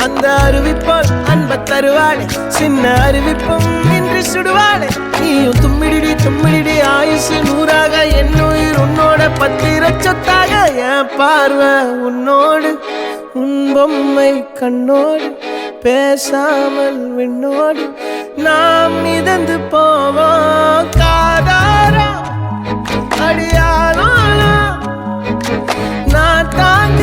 அந்த அறிவிப்பால் அன்ப தருவாளே சின்ன அறிவிப்பும் இன்று சுடுவாளே நீயும் தும்மிடி தும்மிடி ஆயுசு நூறாக என் உயிர் உன்னோட பத்திர சொத்தாக என் பார்வை உன்னோடு உன் பொம்மை கண்ணோடு பேசாமல் விண்ணோடு நாம் மிதந்து போவோம் காதாரா அடியாளோ நான் தாங்க